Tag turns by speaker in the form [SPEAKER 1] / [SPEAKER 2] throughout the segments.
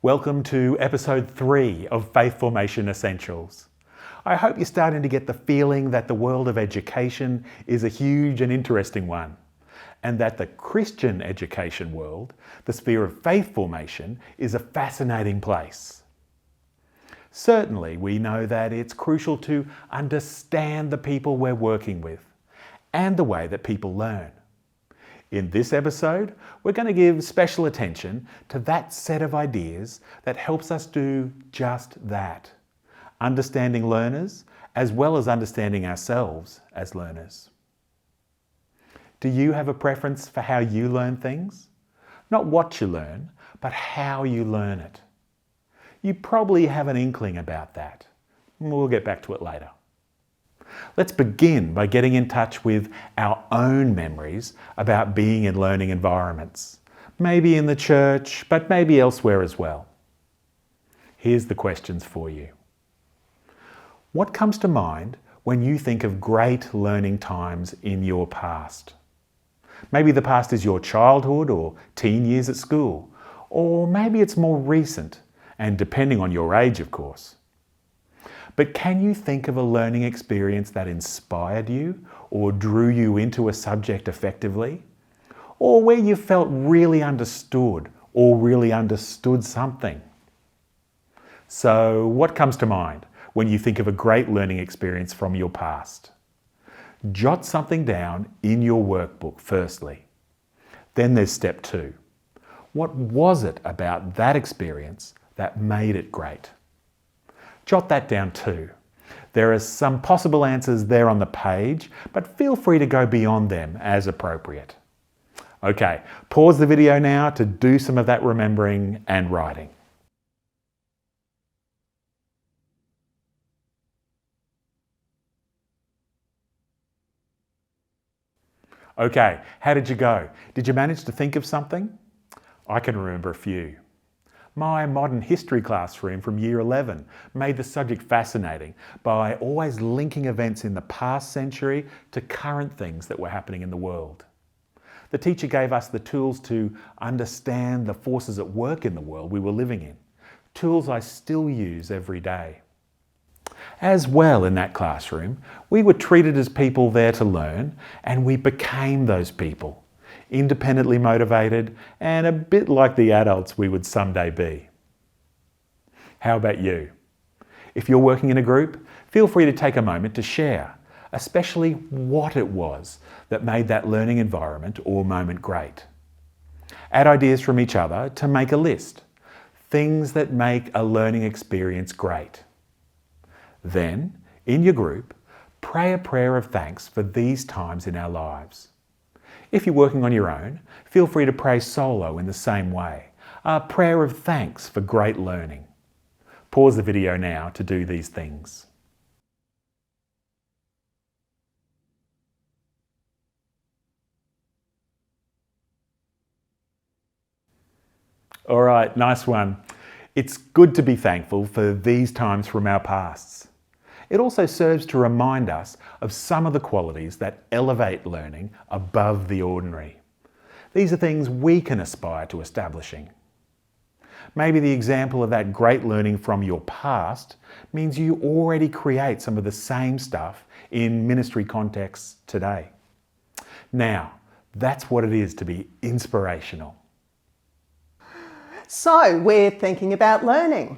[SPEAKER 1] Welcome to episode 3 of Faith Formation Essentials. I hope you're starting to get the feeling that the world of education is a huge and interesting one, and that the Christian education world, the sphere of faith formation, is a fascinating place. Certainly, we know that it's crucial to understand the people we're working with and the way that people learn. In this episode, we're going to give special attention to that set of ideas that helps us do just that, understanding learners as well as understanding ourselves as learners. Do you have a preference for how you learn things? Not what you learn, but how you learn it. You probably have an inkling about that. We'll get back to it later. Let's begin by getting in touch with our own memories about being in learning environments. Maybe in the church, but maybe elsewhere as well. Here's the questions for you. What comes to mind when you think of great learning times in your past? Maybe the past is your childhood or teen years at school, or maybe it's more recent, and depending on your age, of course. But can you think of a learning experience that inspired you or drew you into a subject effectively? Or where you felt really understood or really understood something? So what comes to mind when you think of a great learning experience from your past? Jot something down in your workbook firstly. Then there's step 2. What was it about that experience that made it great? Jot that down too. There are some possible answers there on the page, but feel free to go beyond them as appropriate. Okay, pause the video now to do some of that remembering and writing. Okay, how did you go? Did you manage to think of something? I can remember a few. My modern history classroom from year 11 made the subject fascinating by always linking events in the past century to current things that were happening in the world. The teacher gave us the tools to understand the forces at work in the world we were living in, tools I still use every day. As well, in that classroom, we were treated as people there to learn, and we became those people. Independently motivated, and a bit like the adults we would someday be. How about you? If you're working in a group, feel free to take a moment to share, especially what it was that made that learning environment or moment great. Add ideas from each other to make a list. Things that make a learning experience great. Then, in your group, pray a prayer of thanks for these times in our lives. If you're working on your own, feel free to pray solo in the same way, a prayer of thanks for great learning. Pause the video now to do these things. All right, nice one. It's good to be thankful for these times from our pasts. It also serves to remind us of some of the qualities that elevate learning above the ordinary. These are things we can aspire to establishing. Maybe the example of that great learning from your past means you already create some of the same stuff in ministry contexts today. Now, that's what it is to be inspirational.
[SPEAKER 2] So, we're thinking about learning.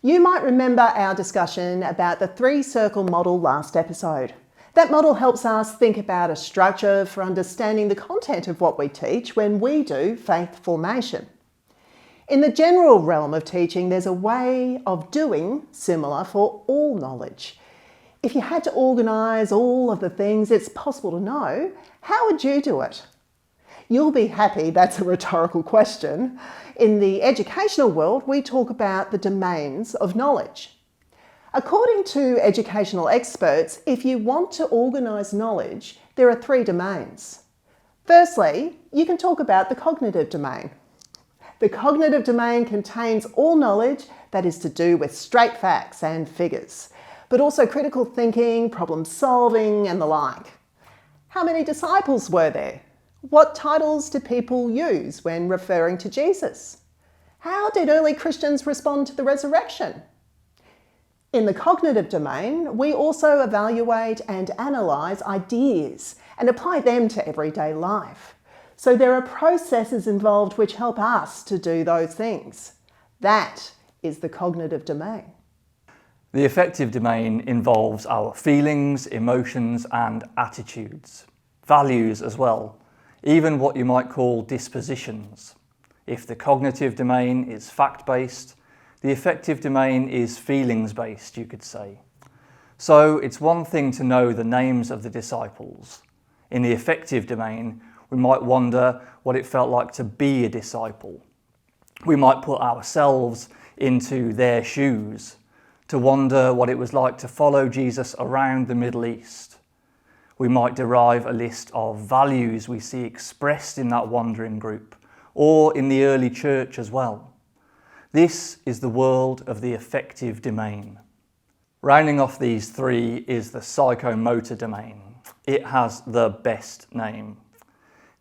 [SPEAKER 2] You might remember our discussion about the 3-circle model last episode. That model helps us think about a structure for understanding the content of what we teach when we do faith formation. In the general realm of teaching, there's a way of doing similar for all knowledge. If you had to organise all of the things it's possible to know, how would you do it? You'll be happy that's a rhetorical question. In the educational world, we talk about the domains of knowledge. According to educational experts, if you want to organise knowledge, there are 3 domains. Firstly, you can talk about the cognitive domain. The cognitive domain contains all knowledge that is to do with straight facts and figures, but also critical thinking, problem solving, and the like. How many disciples were there? What titles do people use when referring to Jesus? How did early Christians respond to the resurrection? In the cognitive domain, we also evaluate and analyse ideas and apply them to everyday life. So there are processes involved which help us to do those things. That is the cognitive domain.
[SPEAKER 3] The affective domain involves our feelings, emotions and attitudes, values as well, even what you might call dispositions. If the cognitive domain is fact-based, the affective domain is feelings-based, you could say. So it's one thing to know the names of the disciples. In the affective domain, we might wonder what it felt like to be a disciple. We might put ourselves into their shoes, to wonder what it was like to follow Jesus around the Middle East. We might derive a list of values we see expressed in that wandering group, or in the early church as well. This is the world of the affective domain. Rounding off these three is the psychomotor domain. It has the best name.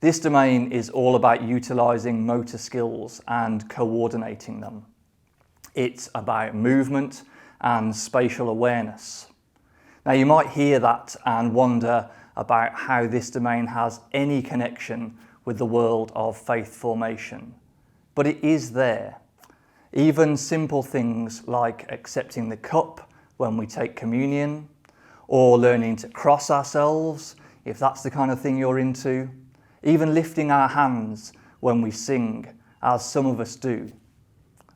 [SPEAKER 3] This domain is all about utilising motor skills and coordinating them. It's about movement and spatial awareness. Now you might hear that and wonder about how this domain has any connection with the world of faith formation. But it is there. Even simple things like accepting the cup when we take communion, or learning to cross ourselves, if that's the kind of thing you're into, even lifting our hands when we sing, as some of us do.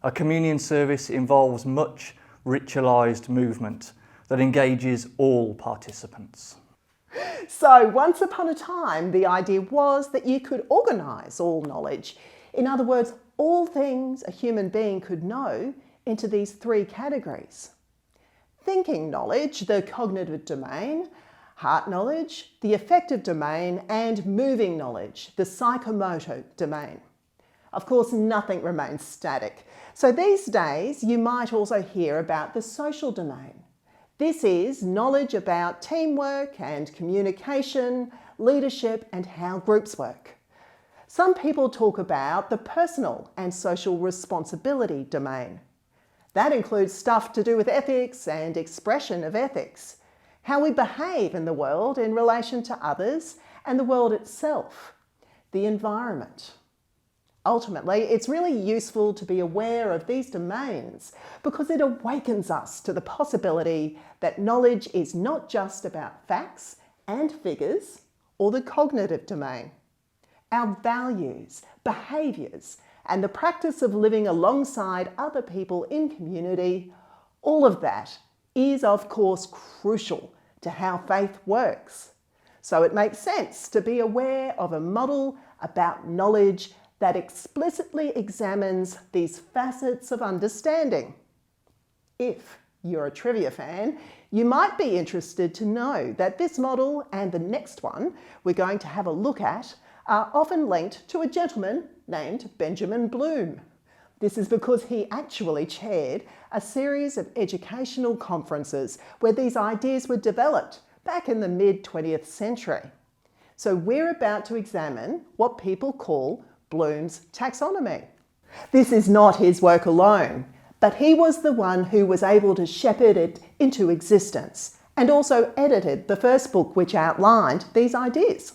[SPEAKER 3] A communion service involves much ritualised movement that engages all participants.
[SPEAKER 2] So once upon a time, the idea was that you could organise all knowledge. In other words, all things a human being could know into these three categories. Thinking knowledge, the cognitive domain, heart knowledge, the affective domain, and moving knowledge, the psychomotor domain. Of course, nothing remains static. So these days, you might also hear about the social domain. This is knowledge about teamwork and communication, leadership, and how groups work. Some people talk about the personal and social responsibility domain. That includes stuff to do with ethics and expression of ethics, how we behave in the world in relation to others and the world itself, the environment. Ultimately, it's really useful to be aware of these domains because it awakens us to the possibility that knowledge is not just about facts and figures or the cognitive domain. Our values, behaviours, and the practice of living alongside other people in community, all of that is of course crucial to how faith works. So it makes sense to be aware of a model about knowledge that explicitly examines these facets of understanding. If you're a trivia fan, you might be interested to know that this model and the next one we're going to have a look at are often linked to a gentleman named Benjamin Bloom. This is because he actually chaired a series of educational conferences where these ideas were developed back in the mid-20th century. So we're about to examine what people call Bloom's taxonomy. This is not his work alone, but he was the one who was able to shepherd it into existence and also edited the first book which outlined these ideas.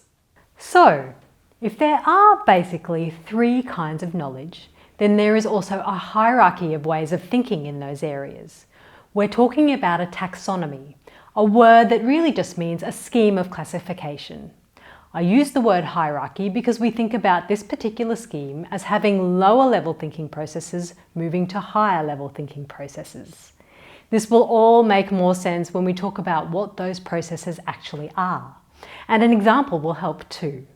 [SPEAKER 4] So, if there are basically three kinds of knowledge, then there is also a hierarchy of ways of thinking in those areas. We're talking about a taxonomy, a word that really just means a scheme of classification. I use the word hierarchy because we think about this particular scheme as having lower level thinking processes moving to higher level thinking processes. This will all make more sense when we talk about what those processes actually are. And an example will help too.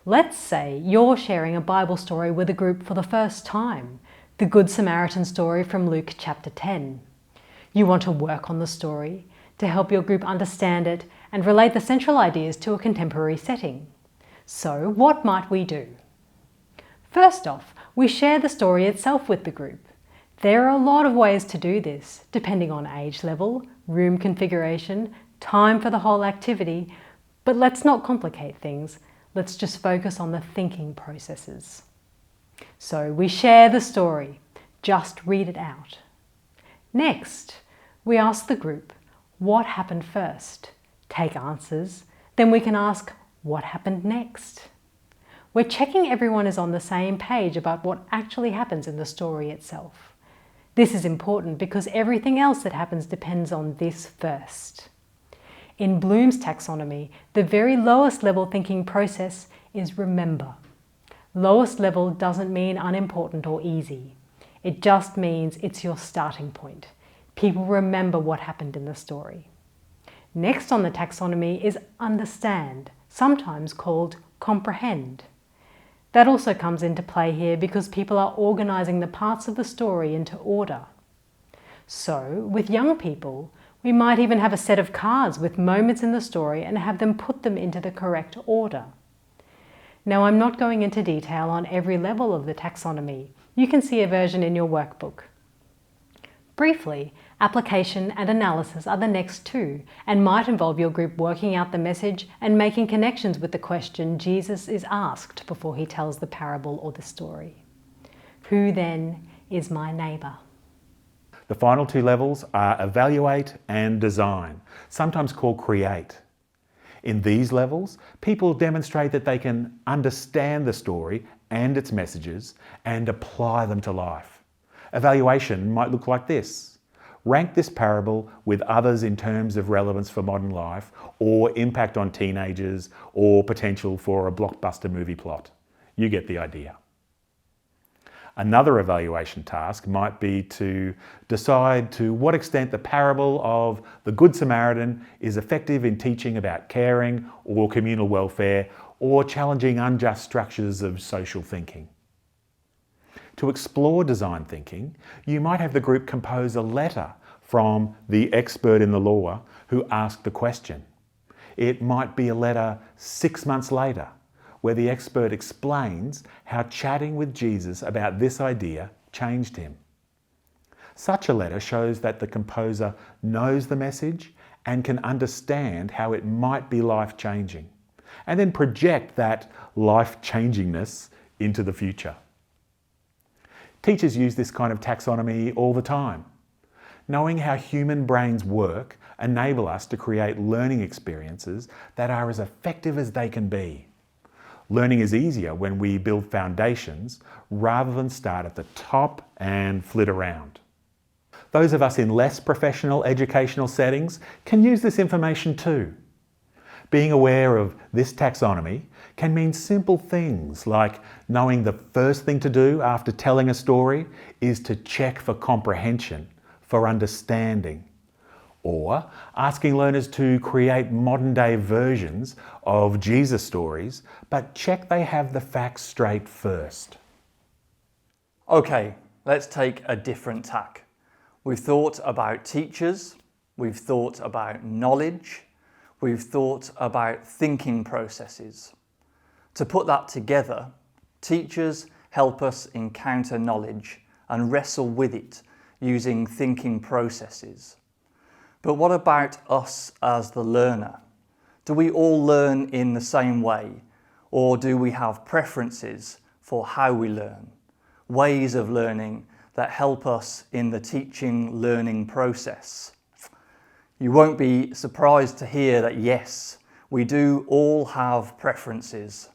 [SPEAKER 4] Let's say you're sharing a Bible story with a group for the first time, the Good Samaritan story from Luke chapter 10. You want to work on the story to help your group understand it and relate the central ideas to a contemporary setting. So what might we do? First off, we share the story itself with the group. There are a lot of ways to do this, depending on age level, room configuration, time for the whole activity, but let's not complicate things. Let's just focus on the thinking processes. So we share the story, just read it out. Next, we ask the group, what happened first? Take answers, then we can ask, what happened next? We're checking everyone is on the same page about what actually happens in the story itself. This is important because everything else that happens depends on this first. In Bloom's taxonomy, the very lowest level thinking process is remember. Lowest level doesn't mean unimportant or easy. It just means it's your starting point. People remember what happened in the story. Next on the taxonomy is understand, sometimes called comprehend. That also comes into play here because people are organising the parts of the story into order. So, with young people, we might even have a set of cards with moments in the story and have them put them into the correct order. Now, I'm not going into detail on every level of the taxonomy. You can see a version in your workbook. Briefly, application and analysis are the next two and might involve your group working out the message and making connections with the question Jesus is asked before he tells the parable or the story. Who then is my neighbour?
[SPEAKER 1] The final two levels are evaluate and design, sometimes called create. In these levels, people demonstrate that they can understand the story and its messages and apply them to life. Evaluation might look like this. Rank this parable with others in terms of relevance for modern life or impact on teenagers or potential for a blockbuster movie plot. You get the idea. Another evaluation task might be to decide to what extent the parable of the Good Samaritan is effective in teaching about caring or communal welfare or challenging unjust structures of social thinking. To explore design thinking, you might have the group compose a letter from the expert in the law who asked the question. It might be a letter 6 months later, where the expert explains how chatting with Jesus about this idea changed him. Such a letter shows that the composer knows the message and can understand how it might be life-changing, and then project that life-changingness into the future. Teachers use this kind of taxonomy all the time. Knowing how human brains work enable us to create learning experiences that are as effective as they can be. Learning is easier when we build foundations rather than start at the top and flit around. Those of us in less professional educational settings can use this information too. Being aware of this taxonomy can mean simple things like knowing the first thing to do after telling a story is to check for comprehension, for understanding, or asking learners to create modern-day versions of Jesus stories, but check they have the facts straight first.
[SPEAKER 3] Okay, let's take a different tack. We've thought about teachers, we've thought about knowledge, we've thought about thinking processes. To put that together, teachers help us encounter knowledge and wrestle with it using thinking processes. But what about us as the learner? Do we all learn in the same way, or do we have preferences for how we learn? Ways of learning that help us in the teaching learning process? You won't be surprised to hear that yes, we do all have preferences.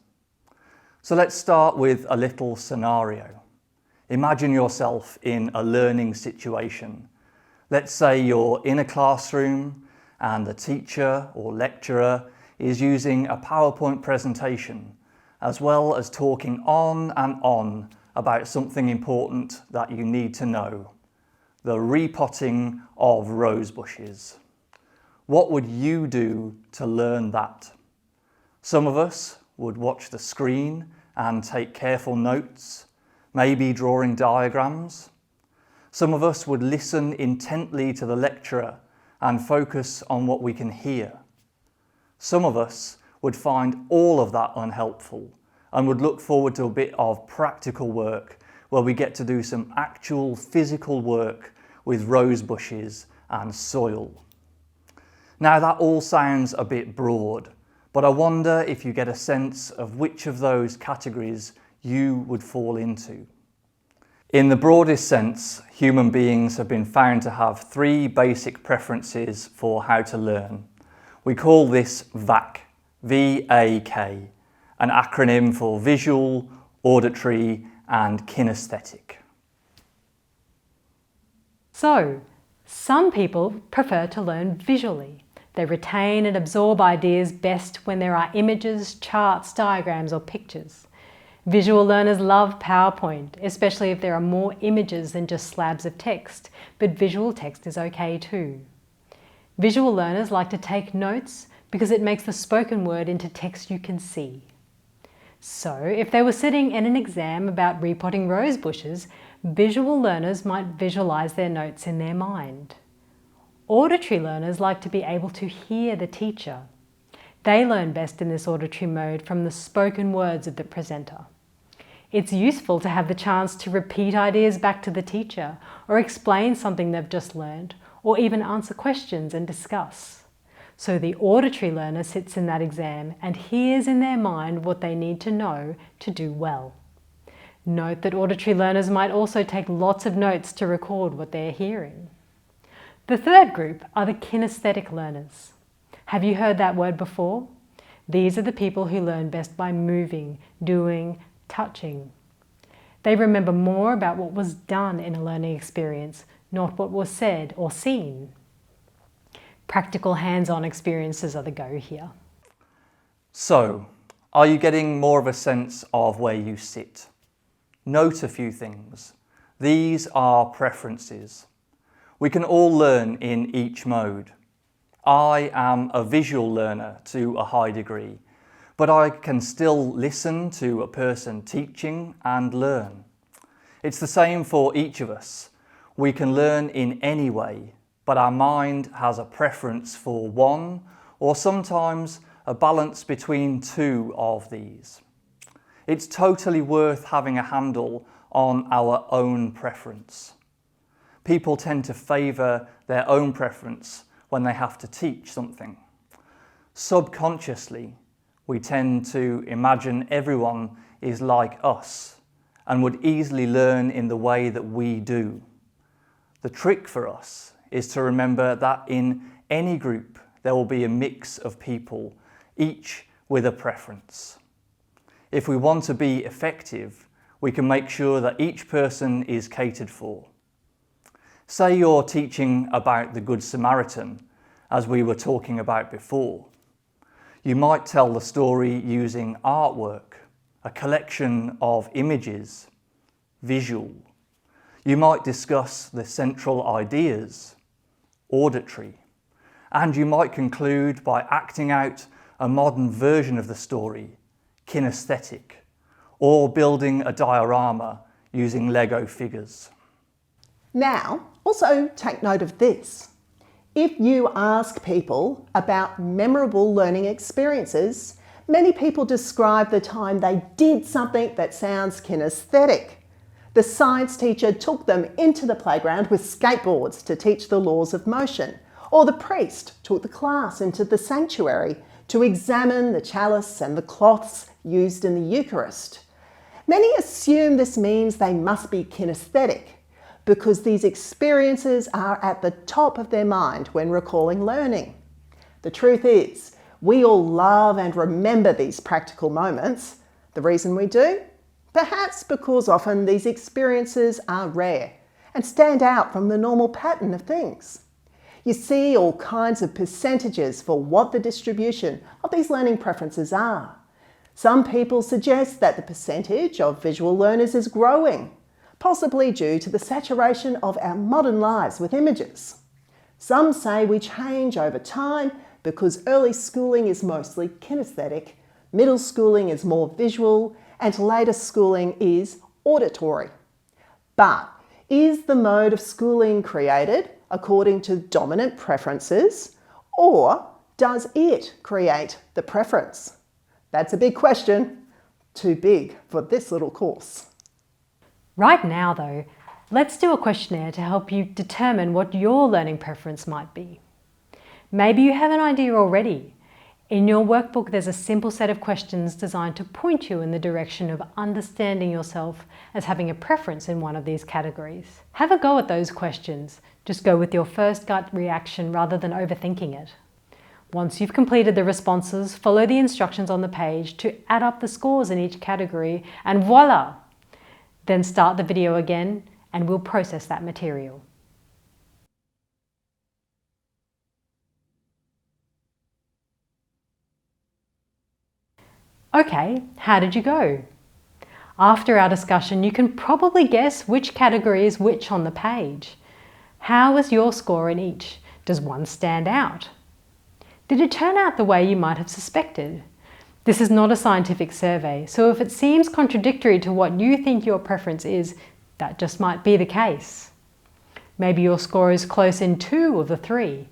[SPEAKER 3] So let's start with a little scenario. Imagine yourself in a learning situation. Let's say you're in a classroom and the teacher or lecturer is using a PowerPoint presentation, as well as talking on and on about something important that you need to know: the repotting of rose bushes. What would you do to learn that? Some of us would watch the screen and take careful notes, maybe drawing diagrams. Some of us would listen intently to the lecturer and focus on what we can hear. Some of us would find all of that unhelpful and would look forward to a bit of practical work where we get to do some actual physical work with rose bushes and soil. Now that all sounds a bit broad, but I wonder if you get a sense of which of those categories you would fall into. In the broadest sense, human beings have been found to have 3 basic preferences for how to learn. We call this VAK, V-A-K, an acronym for visual, auditory, and kinesthetic.
[SPEAKER 4] So, some people prefer to learn visually. They retain and absorb ideas best when there are images, charts, diagrams, or pictures. Visual learners love PowerPoint, especially if there are more images than just slabs of text, but visual text is okay too. Visual learners like to take notes because it makes the spoken word into text you can see. So, if they were sitting in an exam about repotting rose bushes, visual learners might visualize their notes in their mind. Auditory learners like to be able to hear the teacher. They learn best in this auditory mode from the spoken words of the presenter. It's useful to have the chance to repeat ideas back to the teacher, or explain something they've just learned, or even answer questions and discuss. So the auditory learner sits in that exam and hears in their mind what they need to know to do well. Note that auditory learners might also take lots of notes to record what they're hearing. The third group are the kinesthetic learners. Have you heard that word before? These are the people who learn best by moving, doing, touching. They remember more about what was done in a learning experience, not what was said or seen. Practical hands-on experiences are the go here.
[SPEAKER 3] So, are you getting more of a sense of where you sit? Note a few things. These are preferences. We can all learn in each mode. I am a visual learner to a high degree, but I can still listen to a person teaching and learn. It's the same for each of us. We can learn in any way, but our mind has a preference for one, or sometimes a balance between 2 of these. It's totally worth having a handle on our own preference. People tend to favour their own preference when they have to teach something. Subconsciously, we tend to imagine everyone is like us and would easily learn in the way that we do. The trick for us is to remember that in any group there will be a mix of people, each with a preference. If we want to be effective, we can make sure that each person is catered for. Say you're teaching about the Good Samaritan, as we were talking about before. You might tell the story using artwork, a collection of images, visual. You might discuss the central ideas, auditory. And you might conclude by acting out a modern version of the story, kinesthetic, or building a diorama using Lego figures.
[SPEAKER 2] Now, also take note of this. If you ask people about memorable learning experiences, many people describe the time they did something that sounds kinesthetic. The science teacher took them into the playground with skateboards to teach the laws of motion, or the priest took the class into the sanctuary to examine the chalice and the cloths used in the Eucharist. Many assume this means they must be kinesthetic, because these experiences are at the top of their mind when recalling learning. The truth is, we all love and remember these practical moments. The reason we do? Perhaps because often these experiences are rare and stand out from the normal pattern of things. You see all kinds of percentages for what the distribution of these learning preferences are. Some people suggest that the percentage of visual learners is growing, possibly due to the saturation of our modern lives with images. Some say we change over time because early schooling is mostly kinesthetic, middle schooling is more visual, and later schooling is auditory. But is the mode of schooling created according to dominant preferences, or does it create the preference? That's a big question, too big for this little course.
[SPEAKER 4] Right now though, let's do a questionnaire to help you determine what your learning preference might be. Maybe you have an idea already. In your workbook, there's a simple set of questions designed to point you in the direction of understanding yourself as having a preference in one of these categories. Have a go at those questions. Just go with your first gut reaction rather than overthinking it. Once you've completed the responses, follow the instructions on the page to add up the scores in each category, and voila! Then start the video again and we'll process that material. Okay, how did you go? After our discussion, you can probably guess which category is which on the page. How was your score in each? Does one stand out? Did it turn out the way you might have suspected? This is not a scientific survey, so if it seems contradictory to what you think your preference is, that just might be the case. Maybe your score is close in 2 of the 3.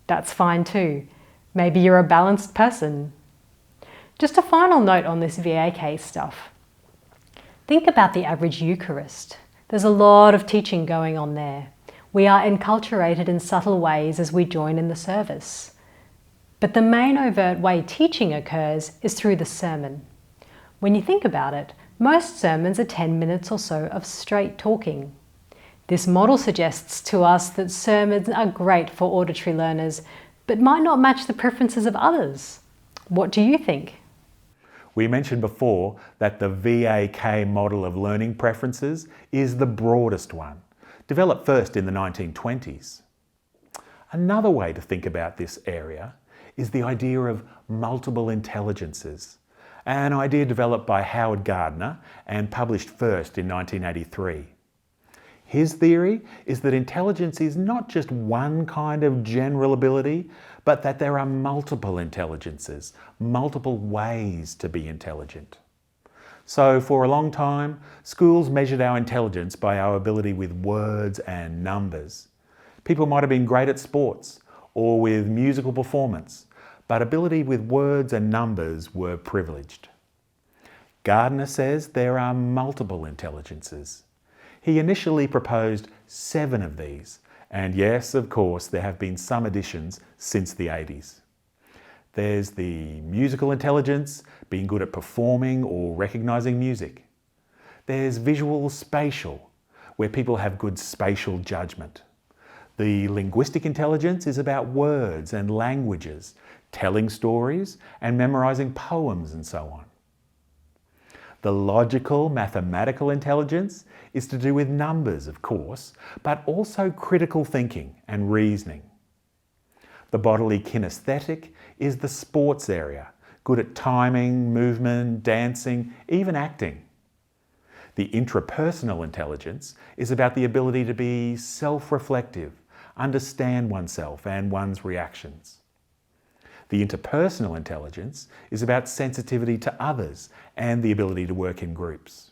[SPEAKER 4] That's fine too. Maybe you're a balanced person. Just a final note on this VAK stuff. Think about the average Eucharist. There's a lot of teaching going on there. We are enculturated in subtle ways as we join in the service. But the main overt way teaching occurs is through the sermon. When you think about it, most sermons are 10 minutes or so of straight talking. This model suggests to us that sermons are great for auditory learners, but might not match the preferences of others. What do you think?
[SPEAKER 1] We mentioned before that the VAK model of learning preferences is the broadest one, developed first in the 1920s. Another way to think about this area is the idea of multiple intelligences, an idea developed by Howard Gardner and published first in 1983. His theory is that intelligence is not just one kind of general ability, but that there are multiple intelligences, multiple ways to be intelligent. So for a long time, schools measured our intelligence by our ability with words and numbers. People might have been great at sports or with musical performance, but ability with words and numbers were privileged. Gardner says there are multiple intelligences. He initially proposed 7 of these, and yes, of course, there have been some additions since the 80s. There's the musical intelligence, being good at performing or recognising music. There's visual spatial, where people have good spatial judgment. The linguistic intelligence is about words and languages, telling stories and memorising poems and so on. The logical, mathematical intelligence is to do with numbers, of course, but also critical thinking and reasoning. The bodily kinesthetic is the sports area, good at timing, movement, dancing, even acting. The intrapersonal intelligence is about the ability to be self-reflective, understand oneself and one's reactions. The interpersonal intelligence is about sensitivity to others and the ability to work in groups.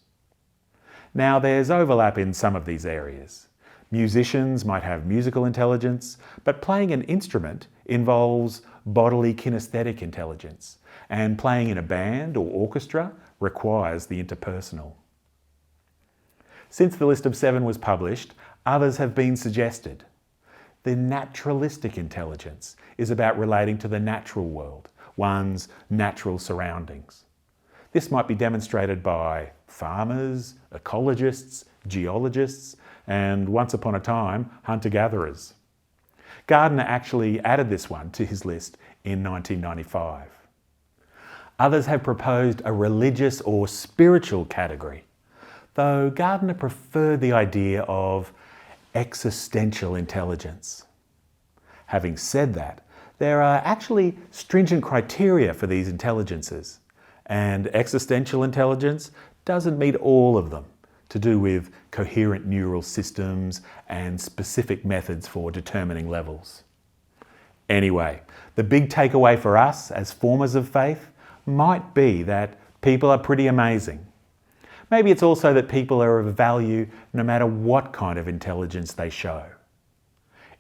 [SPEAKER 1] Now, there's overlap in some of these areas. Musicians might have musical intelligence, but playing an instrument involves bodily kinesthetic intelligence, and playing in a band or orchestra requires the interpersonal. Since the list of 7 was published, others have been suggested. The naturalistic intelligence is about relating to the natural world, one's natural surroundings. This might be demonstrated by farmers, ecologists, geologists, and once upon a time, hunter-gatherers. Gardner actually added this one to his list in 1995. Others have proposed a religious or spiritual category, though Gardner preferred the idea of existential intelligence. Having said that, there are actually stringent criteria for these intelligences, and existential intelligence doesn't meet all of them, to do with coherent neural systems and specific methods for determining levels. Anyway, the big takeaway for us as formers of faith might be that people are pretty amazing. Maybe it's also that people are of value no matter what kind of intelligence they show.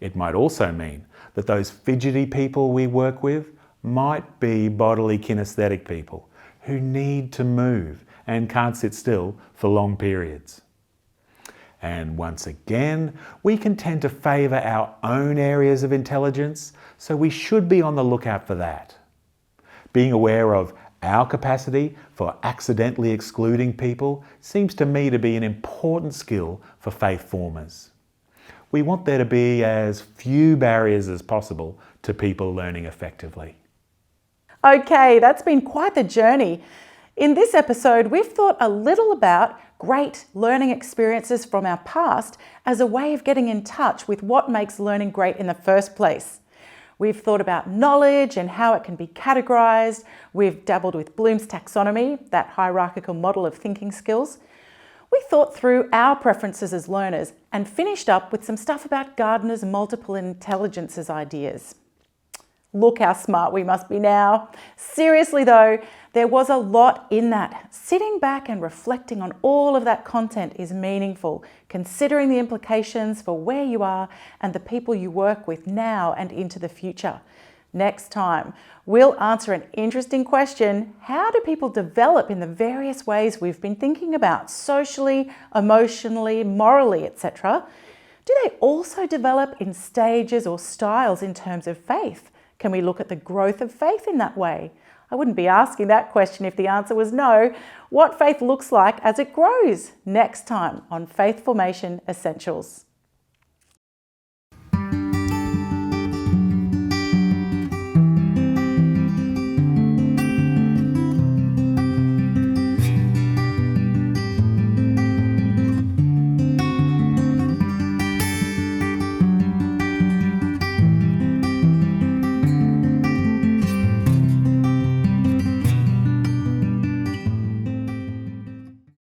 [SPEAKER 1] It might also mean that those fidgety people we work with might be bodily kinesthetic people who need to move and can't sit still for long periods. And once again, we can tend to favour our own areas of intelligence, so we should be on the lookout for that. Being aware of our capacity for accidentally excluding people seems to me to be an important skill for faith formers. We want there to be as few barriers as possible to people learning effectively.
[SPEAKER 5] Okay, that's been quite the journey. In this episode, we've thought a little about great learning experiences from our past as a way of getting in touch with what makes learning great in the first place. We've thought about knowledge and how it can be categorised. We've dabbled with Bloom's taxonomy, that hierarchical model of thinking skills. We thought through our preferences as learners and finished up with some stuff about Gardner's multiple intelligences ideas. Look how smart we must be now. Seriously though, there was a lot in that. Sitting back and reflecting on all of that content is meaningful, considering the implications for where you are and the people you work with now and into the future. Next time, we'll answer an interesting question. How do people develop in the various ways we've been thinking about, socially, emotionally, morally, etc.? Do they also develop in stages or styles in terms of faith? Can we look at the growth of faith in that way? I wouldn't be asking that question if the answer was no. What faith looks like as it grows next time on Faith Formation Essentials.